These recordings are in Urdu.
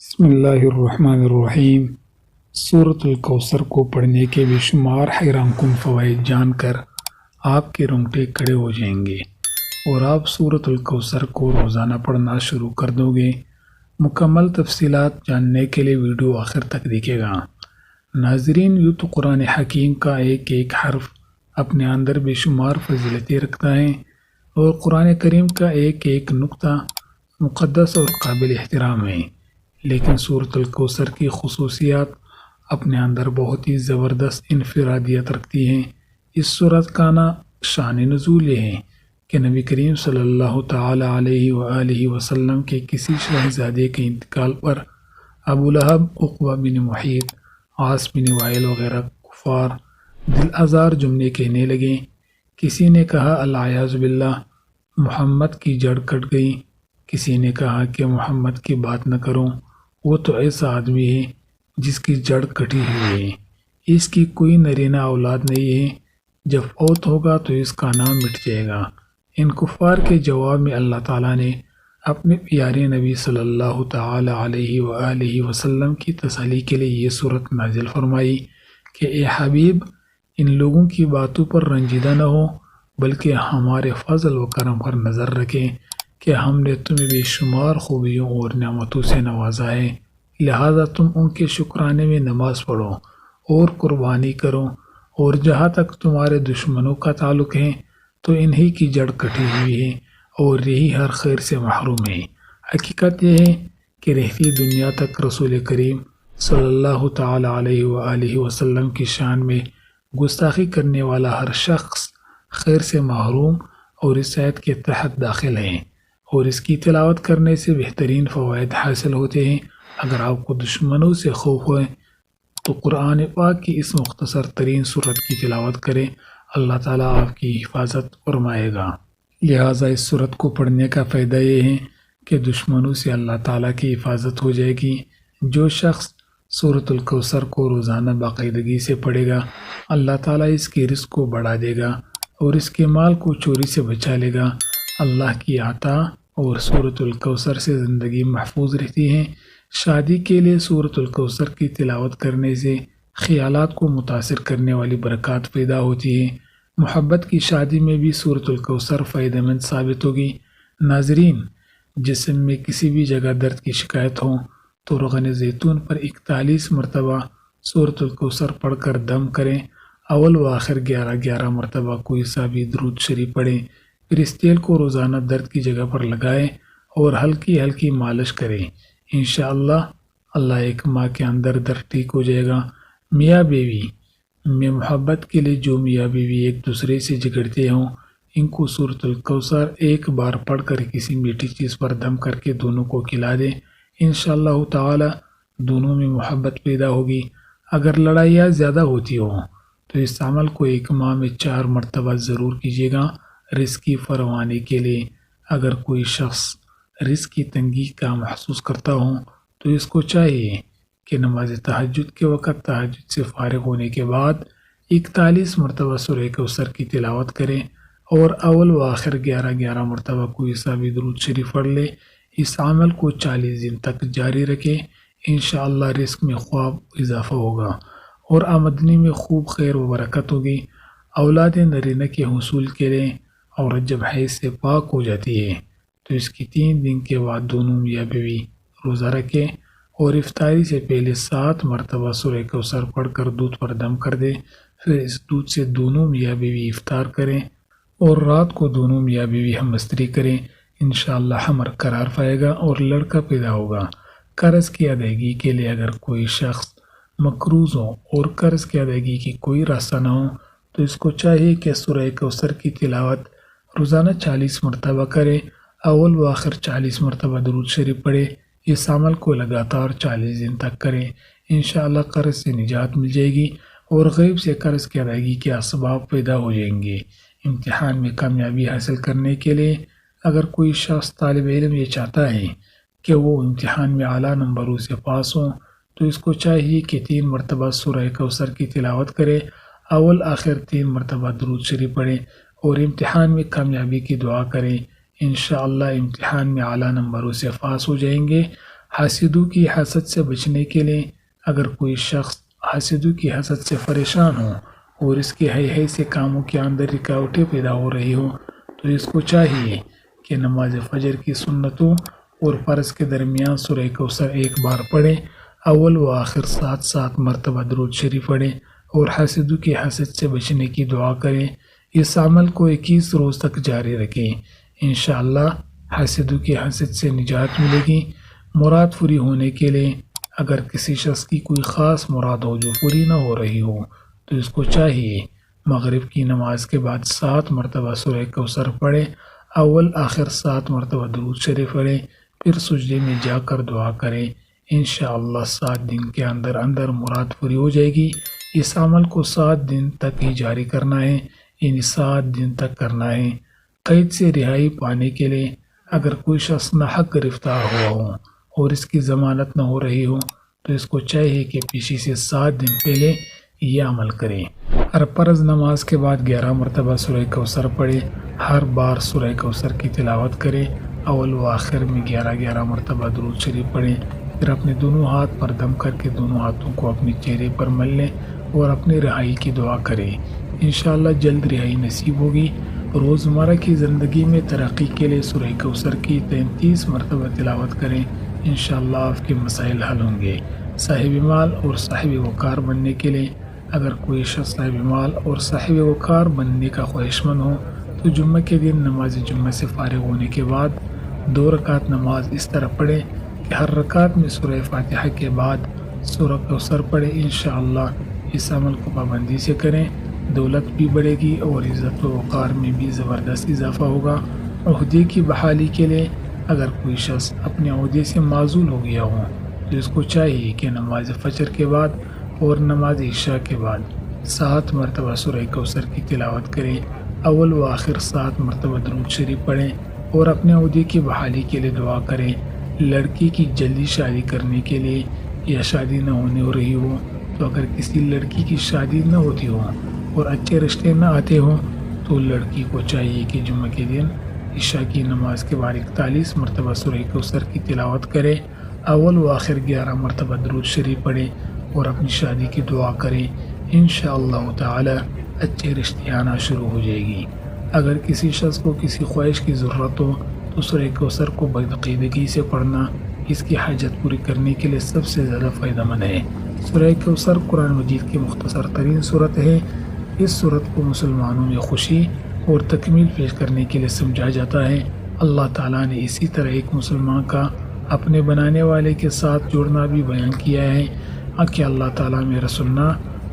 بسم اللہ الرحمن الرحیم۔ سورۃ الکوثر کو پڑھنے کے بے شمار حیران کن فوائد جان کر آپ کے رونگٹے کھڑے ہو جائیں گے اور آپ سورۃ الکوثر کو روزانہ پڑھنا شروع کر دو گے۔ مکمل تفصیلات جاننے کے لیے ویڈیو آخر تک دیکھے گا۔ ناظرین، یوں تو قرآن حکیم کا ایک ایک حرف اپنے اندر بے شمار فضیلتیں رکھتا ہے اور قرآن کریم کا ایک ایک نقطہ مقدس اور قابل احترام ہے، لیکن سورۃ الکوثر کی خصوصیات اپنے اندر بہت ہی زبردست انفرادیت رکھتی ہیں۔ اس سورت کا شان نزول یہ ہے کہ نبی کریم صلی اللہ تعالی علیہ وآلہ وسلم کے کسی شہزادے کے انتقال پر ابو لہب، عقبہ بن محیط، عاص بن وائل وغیرہ کفار دل آزار جملے کہنے لگے۔ کسی نے کہا العیاذ باللہ، محمد کی جڑ کٹ گئی۔ کسی نے کہا کہ محمد کی بات نہ کرو، وہ تو ایسا آدمی ہے جس کی جڑ کٹی ہوئی ہے، اس کی کوئی نرینہ اولاد نہیں ہے، جب فوت ہوگا تو اس کا نام مٹ جائے گا۔ ان کفار کے جواب میں اللہ تعالیٰ نے اپنے پیارے نبی صلی اللہ تعالی علیہ وآلہ وسلم کی تسلی کے لیے یہ سورت نازل فرمائی کہ اے حبیب، ان لوگوں کی باتوں پر رنجیدہ نہ ہو، بلکہ ہمارے فضل و کرم پر نظر رکھیں کہ ہم نے تمہیں بے شمار خوبیوں اور نعمتوں سے نوازا ہے، لہذا تم ان کے شکرانے میں نماز پڑھو اور قربانی کرو، اور جہاں تک تمہارے دشمنوں کا تعلق ہے تو انہی کی جڑ کٹی ہوئی ہے اور یہی ہر خیر سے محروم ہے۔ حقیقت یہ ہے کہ رہتی دنیا تک رسول کریم صلی اللہ تعالی علیہ وآلہ وسلم کی شان میں گستاخی کرنے والا ہر شخص خیر سے محروم اور اس آیت کے تحت داخل ہے، اور اس کی تلاوت کرنے سے بہترین فوائد حاصل ہوتے ہیں۔ اگر آپ کو دشمنوں سے خوف ہوئے تو قرآن پاک کی اس مختصر ترین سورت کی تلاوت کریں، اللہ تعالیٰ آپ کی حفاظت فرمائے گا۔ لہٰذا اس سورت کو پڑھنے کا فائدہ یہ ہے کہ دشمنوں سے اللہ تعالیٰ کی حفاظت ہو جائے گی۔ جو شخص سورۃ الکوثر کو روزانہ باقاعدگی سے پڑھے گا، اللہ تعالیٰ اس کی رزق کو بڑھا دے گا اور اس کے مال کو چوری سے بچا لے گا۔ اللہ کی عطا اور سورۃ الکوثر سے زندگی محفوظ رہتی ہے۔ شادی کے لیے سورۃ الکوثر کی تلاوت کرنے سے خیالات کو متاثر کرنے والی برکات پیدا ہوتی ہے۔ محبت کی شادی میں بھی سورۃ الکوثر فائدہ مند ثابت ہوگی۔ ناظرین، جسم میں کسی بھی جگہ درد کی شکایت ہو تو روغن زیتون پر 41 مرتبہ سورۃ الکوثر پڑھ کر دم کریں، اول و آخر 11 مرتبہ کوئی سا بھی درود شریف پڑھیں، پھر اس تیل کو روزانہ درد کی جگہ پر لگائیں اور ہلکی ہلکی مالش کریں۔ انشاءاللہ اللہ ایک ماہ کے اندر درد ٹھیک ہو جائے گا۔ میاں بیوی میں محبت کے لیے جو میاں بیوی ایک دوسرے سے جھگڑتے ہوں، ان کو سورۃ الکوثر ایک بار پڑھ کر کسی میٹھی چیز پر دم کر کے دونوں کو کھلا دیں، انشاءاللہ تعالی دونوں میں محبت پیدا ہوگی۔ اگر لڑائیاں زیادہ ہوتی ہوں تو اس عمل کو ایک ماہ میں 4 مرتبہ ضرور کیجیے گا، رزق کی فراوانی کے لیے۔ اگر کوئی شخص رزق کی تنگی کا محسوس کرتا ہوں تو اس کو چاہیے کہ نماز تہجد کے وقت تہجد سے فارغ ہونے کے بعد 41 مرتبہ سورہ کوثر کی تلاوت کریں اور اول و آخر 11 مرتبہ کوئی سا بھی درود شریف پڑھ لے۔ اس عمل کو 40 دن تک جاری رکھیں، انشاءاللہ رزق میں خواب اضافہ ہوگا اور آمدنی میں خوب خیر و برکت ہوگی۔ اولاد نرینہ کے حصول کے لیے عورت جب حیض سے پاک ہو جاتی ہے تو اس کی 3 دن کے بعد دونوں میاں بیوی روزہ رکھیں اور افطاری سے پہلے 7 مرتبہ سورہ کوثر پڑھ کر دودھ پر دم کر دیں، پھر اس دودھ سے دونوں میاں بیوی افطار کریں اور رات کو دونوں میاں بیوی ہم بستری کریں۔ انشاءاللہ حمل قرار پائے گا اور لڑکا پیدا ہوگا۔ قرض کی ادائیگی کے لیے اگر کوئی شخص مقروض ہو اور قرض کی ادائیگی کی کوئی راستہ نہ ہو تو اس کو چاہیے کہ سورہ کوثر کی تلاوت روزانہ 40 مرتبہ کرے، اول و آخر 40 مرتبہ درود شریف پڑھے۔ اس عمل کو لگاتار 40 دن تک کریں، انشاءاللہ قرض سے نجات مل جائے گی اور غیب سے قرض کی ادائیگی کے اسباب پیدا ہو جائیں گے۔ امتحان میں کامیابی حاصل کرنے کے لیے اگر کوئی شخص طالب علم یہ چاہتا ہے کہ وہ امتحان میں اعلیٰ نمبروں سے پاس ہوں تو اس کو چاہیے کہ 3 مرتبہ سورہ کوثر کی تلاوت کرے، اول آخر 3 مرتبہ درود شریف پڑھیں اور امتحان میں کامیابی کی دعا کریں۔ انشاءاللہ امتحان میں اعلیٰ نمبروں سے پاس ہو جائیں گے۔ حاسدوں کی حسد سے بچنے کے لیے اگر کوئی شخص حاسدوں کی حسد سے پریشان ہو اور اس کے ہی سے کاموں کے اندر رکاوٹیں پیدا ہو رہی ہو تو اس کو چاہیے کہ نماز فجر کی سنتوں اور فرض کے درمیان سورہ کوثر ایک بار پڑھے، اول و آخر 7 مرتبہ درود شریف پڑھے اور حاسدوں کی حسد سے بچنے کی دعا کریں۔ اس عمل کو 21 روز تک جاری رکھیں، انشاءاللہ حاسدوں کی حسد سے نجات ملے گی۔ مراد پوری ہونے کے لیے اگر کسی شخص کی کوئی خاص مراد ہو جو پوری نہ ہو رہی ہو تو اس کو چاہیے مغرب کی نماز کے بعد 7 مرتبہ سورہ کوثر پڑھے، اول آخر 7 مرتبہ درود شریف پڑھے، پھر سجدے میں جا کر دعا کریں، انشاءاللہ 7 دن کے اندر مراد پوری ہو جائے گی۔ اس عمل کو 7 دن تک ہی جاری کرنا ہے، یعنی 7 دن تک کرنا ہے۔ قید سے رہائی پانے کے لیے اگر کوئی شخص ناحق گرفتار ہوا ہو اور اس کی ضمانت نہ ہو رہی ہو تو اس کو چاہیے کہ پیچھے سے 7 دن پہلے یہ عمل کریں۔ ہر فرض نماز کے بعد 11 مرتبہ سورہ کوثر پڑھے، ہر بار سورہ کوثر کی تلاوت کریں، اول و آخر میں 11 مرتبہ درود شریف پڑھیں، پھر اپنے دونوں ہاتھ پر دم کر کے دونوں ہاتھوں کو اپنے چہرے پر مل لیں اور اپنی رہائی کی دعا کریں، انشاءاللہ جلد رہائی نصیب ہوگی۔ روزمرہ کی زندگی میں ترقی کے لیے سورہ کوثر کی 33 مرتبہ تلاوت کریں، انشاءاللہ آپ کے مسائل حل ہوں گے۔ صاحب مال اور صاحب وقار بننے کے لیے اگر کوئی شخص صاحب مال اور صاحب وقار بننے کا خواہش مند ہو تو جمعہ کے دن نماز جمعہ سے فارغ ہونے کے بعد 2 رکعت نماز اس طرح پڑھے کہ ہر رکعت میں سورہ فاتحہ کے بعد سورہ کوثر پڑھے، انشاءاللہ اس عمل کو پابندی سے کریں، دولت بھی بڑھے گی اور عزت و وقار میں بھی زبردست اضافہ ہوگا۔ عہدے کی بحالی کے لیے اگر کوئی شخص اپنے عہدے سے معزول ہو گیا ہو تو اس کو چاہیے کہ نماز فجر کے بعد اور نماز عشاء کے بعد 7 مرتبہ سورہ کوثر کی تلاوت کریں، اول و آخر 7 مرتبہ درود شریف پڑھیں اور اپنے عہدے کی بحالی کے لیے دعا کریں۔ لڑکی کی جلدی شادی کرنے کے لیے یا شادی نہ ہونے ہو رہی ہو تو اگر کسی لڑکی کی شادی نہ ہوتی ہو اور اچھے رشتے نہ آتے ہوں تو لڑکی کو چاہیے کہ جمعہ کے دن عشاء کی نماز کے بعد 41 مرتبہ سورہ کوثر کی تلاوت کرے، اول و آخر 11 مرتبہ درود شریف پڑھے اور اپنی شادی کی دعا کریں، انشاءاللہ تعالی اچھے رشتے آنا شروع ہو جائے گی۔ اگر کسی شخص کو کسی خواہش کی ضرورت ہو تو سورہ کوثر کو باقاعدگی سے پڑھنا اس کی حاجت پوری کرنے کے لیے سب سے زیادہ فائدہ مند ہے۔ سورہ کوثر قرآن مجید کی مختصر ترین صورت ہے۔ اس صورت کو مسلمانوں میں خوشی اور تکمیل پیش کرنے کے لیے سمجھا جاتا ہے۔ اللہ تعالیٰ نے اسی طرح ایک مسلمان کا اپنے بنانے والے کے ساتھ جوڑنا بھی بیان کیا ہے کہ اللہ تعالیٰ میرا سننا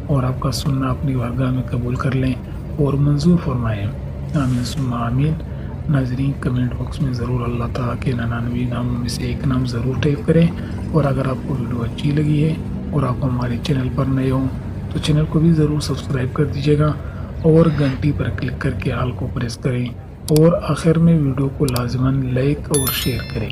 اور آپ کا سننا اپنی بارگاہ میں قبول کر لیں اور منظور فرمائیں، آمین ثم آمین۔ ناظرین کمنٹ باکس میں ضرور اللہ تعالیٰ کے 99 ناموں میں سے ایک نام ضرور ٹائپ کریں، اور اگر آپ کو ویڈیو اچھی لگی ہے اور آپ ہمارے چینل پر نئے ہوں تو چینل کو بھی ضرور سبسکرائب کر دیجیے گا اور گھنٹی پر کلک کر کے آل کو پریس کریں، اور آخر میں ویڈیو کو لازماً لائک اور شیئر کریں۔